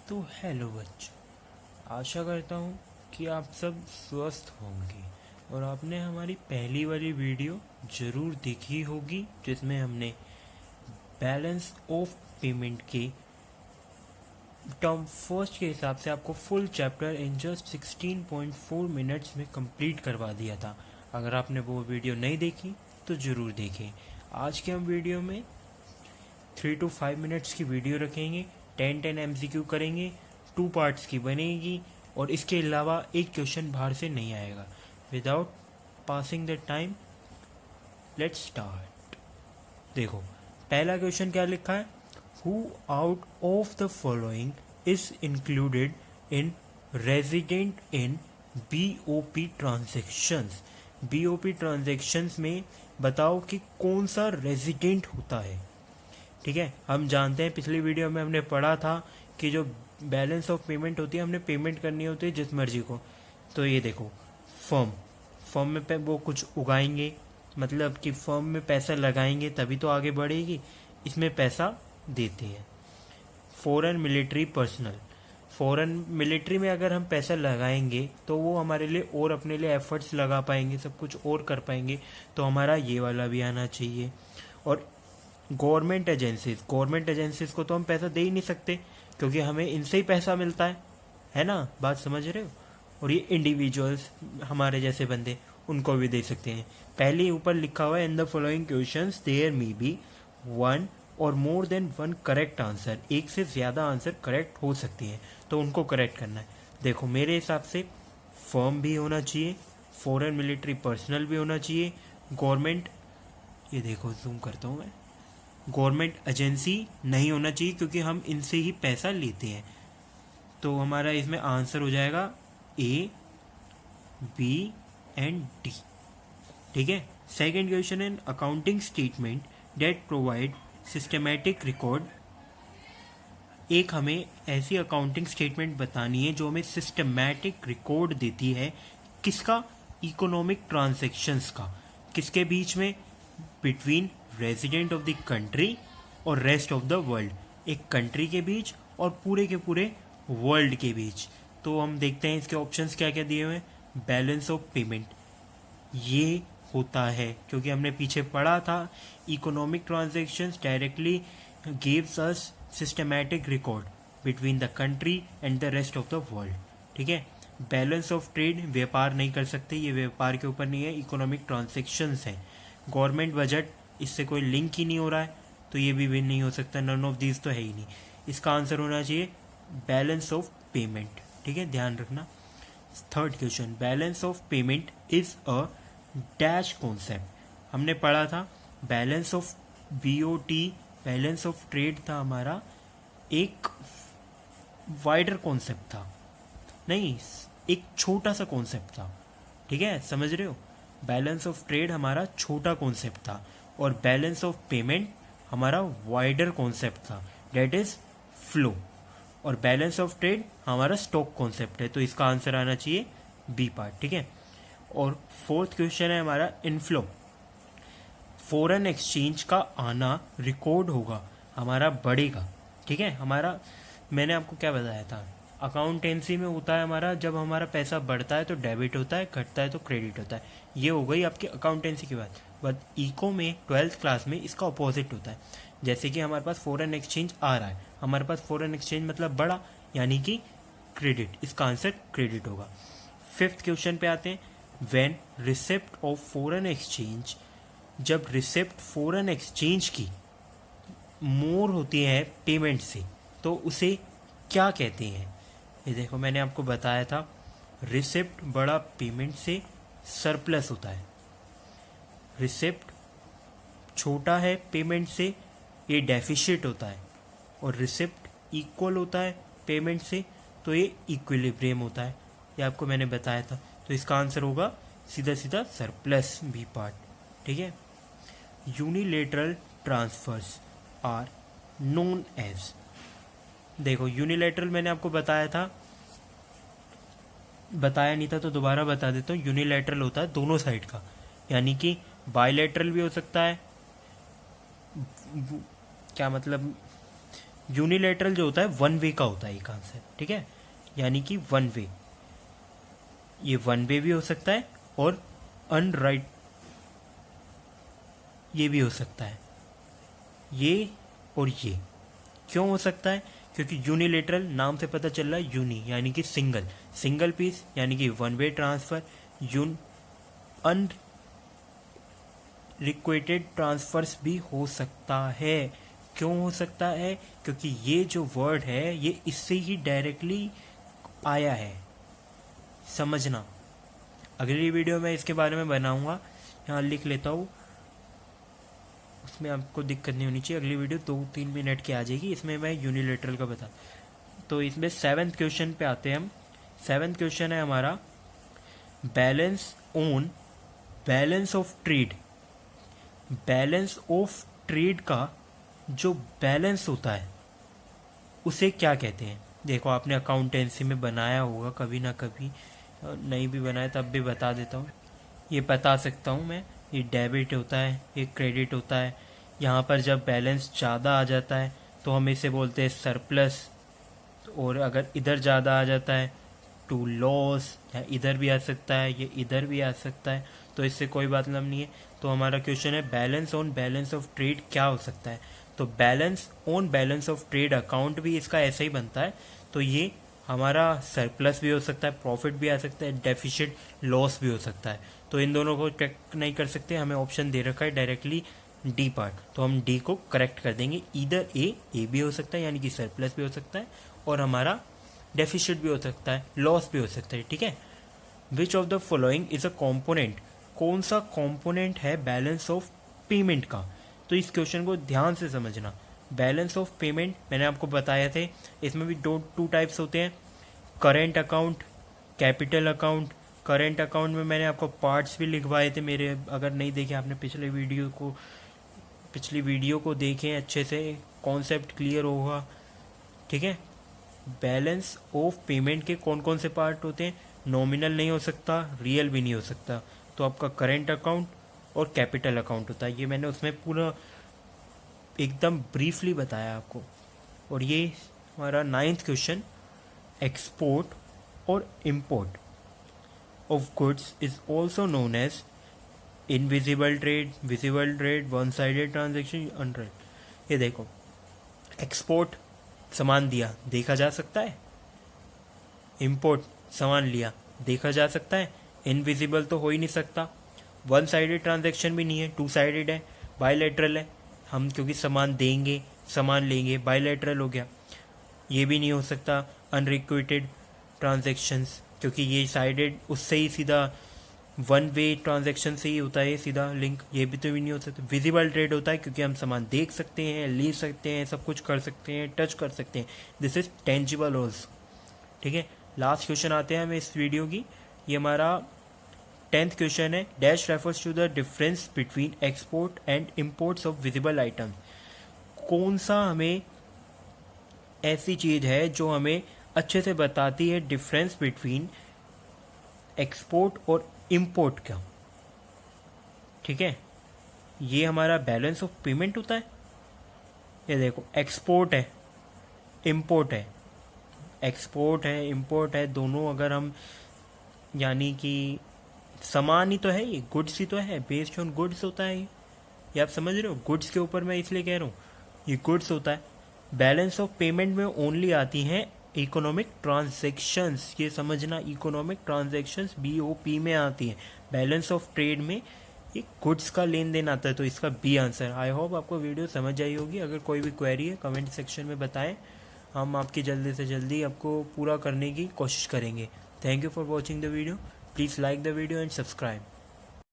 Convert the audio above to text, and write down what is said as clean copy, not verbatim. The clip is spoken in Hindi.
तो हेलो बच्चों, आशा करता हूँ कि आप सब स्वस्थ होंगे और आपने हमारी पहली वाली वीडियो ज़रूर देखी होगी जिसमें हमने बैलेंस ऑफ पेमेंट के टर्म फर्स्ट के हिसाब से आपको full chapter in just 16.4 minutes में कंप्लीट करवा दिया था। अगर आपने वो वीडियो नहीं देखी तो ज़रूर देखें। आज के हम वीडियो में 3 to 5 मिनट्स की वीडियो रखेंगे, 10 MCQ करेंगे, 2 पार्ट्स की बनेगी और इसके अलावा एक क्वेश्चन बाहर से नहीं आएगा। Without passing the time let's start. देखो पहला क्वेश्चन क्या लिखा है, who out of the following is included in resident in BOP transactions. BOP transactions में बताओ कि कौन सा रेजिडेंट होता है। ठीक है, हम जानते हैं पिछली वीडियो में हमने पढ़ा था कि जो बैलेंस ऑफ पेमेंट होती है हमने पेमेंट करनी होती है जिस मर्जी को। तो ये देखो फर्म में वो कुछ उगाएंगे, मतलब कि फर्म में पैसा लगाएंगे तभी तो आगे बढ़ेगी, इसमें पैसा देते हैं। Foreign military personnel, foreign military में अगर हम पैसा लगाएंगे तो वो हमारे लिए और अपने लिए एफर्ट्स लगा पाएंगे, सब कुछ और कर पाएंगे, तो हमारा ये वाला भी आना चाहिए। और गवर्नमेंट एजेंसीज को तो हम पैसा दे ही नहीं सकते क्योंकि हमें इनसे ही पैसा मिलता है ना, बात समझ रहे हो। और ये इंडिविजुअल्स हमारे जैसे बंदे उनको भी दे सकते हैं। पहले ही ऊपर लिखा हुआ है in the following questions there may be one और more than one correct answer, एक से ज़्यादा आंसर करेक्ट हो सकती हैं तो उनको करेक्ट करना है। देखो मेरे हिसाब से फर्म भी होना चाहिए, फॉरेन मिलिट्री पर्सनल भी होना चाहिए, गवर्नमेंट, ये देखो जूम करता हूँ मैं, गवर्नमेंट एजेंसी नहीं होना चाहिए क्योंकि हम इनसे ही पैसा लेते हैं। तो हमारा इसमें आंसर हो जाएगा A, B एंड D। ठीक है, सेकेंड क्वेश्चन है accounting statement date provide systematic record. एक हमें ऐसी अकाउंटिंग स्टेटमेंट बतानी है जो हमें सिस्टमैटिक रिकॉर्ड देती है, किसका, इकोनॉमिक ट्रांजैक्शंस का, किसके बीच में, between resident of the country और रेस्ट ऑफ द वर्ल्ड, एक कंट्री के बीच और पूरे के पूरे वर्ल्ड के बीच। तो हम देखते हैं इसके ऑप्शंस क्या क्या दिए हुए हैं। बैलेंस ऑफ पेमेंट ये होता है क्योंकि हमने पीछे पढ़ा था economic transactions directly gives us systematic record between the country and the rest of the world. ठीक है, बैलेंस ऑफ ट्रेड व्यापार नहीं कर सकते, ये व्यापार के ऊपर नहीं है, इकोनॉमिक ट्रांजैक्शंस हैं। गवर्नमेंट बजट, इससे कोई लिंक ही नहीं हो रहा है तो ये भी नहीं हो सकता, नन ऑफ दीज तो है ही नहीं। इसका आंसर होना चाहिए बैलेंस ऑफ पेमेंट। ठीक है, ध्यान रखना। Third question, balance of payment is a dash concept. हमने पढ़ा था balance of BOT, balance of trade था हमारा एक वाइडर कॉन्सेप्ट था, नहीं एक छोटा सा कॉन्सेप्ट था। ठीक है, समझ रहे हो, बैलेंस ऑफ ट्रेड हमारा छोटा कॉन्सेप्ट था और बैलेंस ऑफ पेमेंट हमारा वाइडर कॉन्सेप्ट था, डेट इज फ्लो। और बैलेंस ऑफ ट्रेड हमारा स्टॉक कॉन्सेप्ट है, तो इसका आंसर आना चाहिए B पार्ट। ठीक है, और फोर्थ क्वेश्चन है हमारा इनफ्लो। फॉरेन एक्सचेंज का आना रिकॉर्ड होगा, हमारा बढ़ेगा। ठीक है, हमारा मैंने आपको क्या बताया था, अकाउंटेंसी में होता है हमारा, जब हमारा पैसा बढ़ता है तो डेबिट होता है, घटता है तो क्रेडिट होता है। ये हो गई आपकी अकाउंटेंसी की बात। बट इको में 12th क्लास में इसका अपोजिट होता है। जैसे कि हमारे पास फॉरेन एक्सचेंज आ रहा है, हमारे पास फॉरेन एक्सचेंज मतलब बड़ा, यानी कि क्रेडिट, इसका आंसर क्रेडिट होगा। फिफ्थ क्वेश्चन पे आते हैं, when receipt of foreign exchange, जब रिसिप्ट फॉरेन एक्सचेंज की मोर होती है पेमेंट से तो उसे क्या कहते हैं। ये देखो मैंने आपको बताया था रिसिप्ट बड़ा पेमेंट से सरप्लस होता है, रिसिप्ट छोटा है पेमेंट से ये डेफिशिट होता है, और रिसिप्ट इक्वल होता है पेमेंट से तो ये इक्विलिब्रियम होता है। ये आपको मैंने बताया था, तो इसका आंसर होगा सीधा सीधा सरप्लस B पार्ट। ठीक है, unilateral transfers are known as, देखो यूनिलेटरल मैंने आपको बताया था, बताया नहीं था तो दोबारा बता देता हूँ। यूनिलेटरल होता है दोनों साइड का, यानी कि बायलेटरल भी हो सकता है, क्या मतलब यूनिलेटरल जो होता है वन वे का होता है एक आंसर, ठीक है, यानी कि वन वे, ये वन वे भी हो सकता है और अनराइट ये भी हो सकता है, ये और ये। क्यों हो सकता है? क्योंकि यूनिलेटरल नाम से पता चल रहा है, यूनी यानी कि सिंगल, सिंगल पीस यानी कि one way transfer, unrequited transfers भी हो सकता है। क्यों हो सकता है? क्योंकि ये जो वर्ड है ये इससे ही डायरेक्टली आया है, समझना। अगली वीडियो में इसके बारे में बनाऊंगा, यहाँ लिख लेता हूँ, उसमें आपको दिक्कत नहीं होनी चाहिए। अगली वीडियो 2-3 मिनट की आ जाएगी, इसमें मैं यूनिलेटरल का बता। तो इसमें 7th क्वेश्चन पे आते हैं हम। 7th क्वेश्चन है हमारा balance on balance of trade. Balance of trade का जो बैलेंस होता है उसे क्या कहते हैं? देखो, आपने अकाउंटेंसी में बनाया होगा कभी ना कभी, नहीं भी बनाया तब भी बता देता हूँ, ये बता सकता हूँ मैं। ये डेबिट होता है, ये क्रेडिट होता है। यहाँ पर जब बैलेंस ज़्यादा आ जाता है तो हम इसे बोलते हैं सरप्लस, और अगर इधर ज़्यादा आ जाता है टू लॉस, या इधर भी आ सकता है, ये इधर भी आ सकता है, तो इससे कोई मतलब नहीं है। तो हमारा क्वेश्चन है balance on balance of trade क्या हो सकता है? तो balance on balance of trade account भी इसका ऐसा ही बनता है। तो ये हमारा सरप्लस भी हो सकता है, प्रॉफिट भी आ सकता है, डेफिसिट लॉस भी हो सकता है। तो इन दोनों को चेक नहीं कर सकते, हमें ऑप्शन दे रखा है डायरेक्टली डी पार्ट, तो हम डी को करेक्ट कर देंगे। इधर ए भी हो सकता है यानी कि सरप्लस भी हो सकता है, और हमारा डेफिसिट भी हो सकता है, लॉस भी हो सकता है, ठीक है। Which of the following is a component? कौन सा कॉम्पोनेंट है बैलेंस ऑफ पेमेंट का? तो इस क्वेश्चन को ध्यान से समझना। बैलेंस ऑफ पेमेंट मैंने आपको बताया थे, इसमें भी टू टाइप्स होते हैं, current account, capital account. Current account में मैंने आपको पार्ट्स भी लिखवाए थे मेरे, अगर नहीं देखे आपने पिछली वीडियो को देखें अच्छे से, कॉन्सेप्ट क्लियर होगा, ठीक है। बैलेंस ऑफ पेमेंट के कौन कौन से पार्ट होते हैं? नॉमिनल नहीं हो सकता, रियल भी नहीं हो सकता, तो आपका करेंट अकाउंट और कैपिटल अकाउंट होता है। ये मैंने उसमें पूरा एकदम ब्रीफली बताया आपको। और ये हमारा 9th क्वेश्चन, एक्सपोर्ट और import of goods is also known as invisible trade, visible trade, one sided transaction, untrade. ये देखो, एक्सपोर्ट सामान दिया, देखा जा सकता है, इम्पोर्ट सामान लिया, देखा जा सकता है, इनविजिबल तो हो ही नहीं सकता, वन साइडेड ट्रांजैक्शन भी नहीं है, टू साइडेड है, बायलैटरल है, हम क्योंकि सामान देंगे सामान लेंगे, बायलैटरल हो गया, ये भी नहीं हो सकता। अनरिक्वेटेड ट्रांजैक्शंस, क्योंकि ये साइडेड उससे ही सीधा वन वे ट्रांजैक्शन से ही होता है सीधा लिंक, ये भी तो भी नहीं हो सकता। विजिबल ट्रेड होता है क्योंकि हम सामान देख सकते हैं, ले सकते हैं, सब कुछ कर सकते हैं, टच कर सकते हैं, दिस इज टेंजिबल ऑल्सो, ठीक है। लास्ट क्वेश्चन आते हैं हमें इस वीडियो की, ये हमारा 10th क्वेश्चन है। Dash refers to the difference between export and imports of visible item. कौन सा हमें ऐसी चीज है जो हमें अच्छे से बताती है डिफरेंस बिटवीन एक्सपोर्ट और इम्पोर्ट का, ठीक है। ये हमारा बैलेंस ऑफ पेमेंट होता है। ये देखो, एक्सपोर्ट है, इम्पोर्ट है, एक्सपोर्ट है, इम्पोर्ट है, दोनों अगर हम, यानी कि सामान ही तो है, ये गुड्स ही तो है, बेस्ड ऑन गुड्स होता है ये आप समझ रहे हो। गुड्स के ऊपर मैं इसलिए कह रहा हूँ, ये गुड्स होता है। बैलेंस ऑफ पेमेंट में ओनली आती हैं इकोनॉमिक ट्रांजैक्शंस, ये समझना, इकोनॉमिक ट्रांजैक्शंस BOP में आती हैं। बैलेंस ऑफ ट्रेड में ये गुड्स का लेन देन आता है, तो इसका बी आंसर। आई होप आपको वीडियो समझ आई होगी। अगर कोई भी क्वेरी है कमेंट सेक्शन में बताएं, हम आपकी जल्दी से जल्दी आपको पूरा करने की कोशिश करेंगे। Thank you for watching the video, please like the video and subscribe.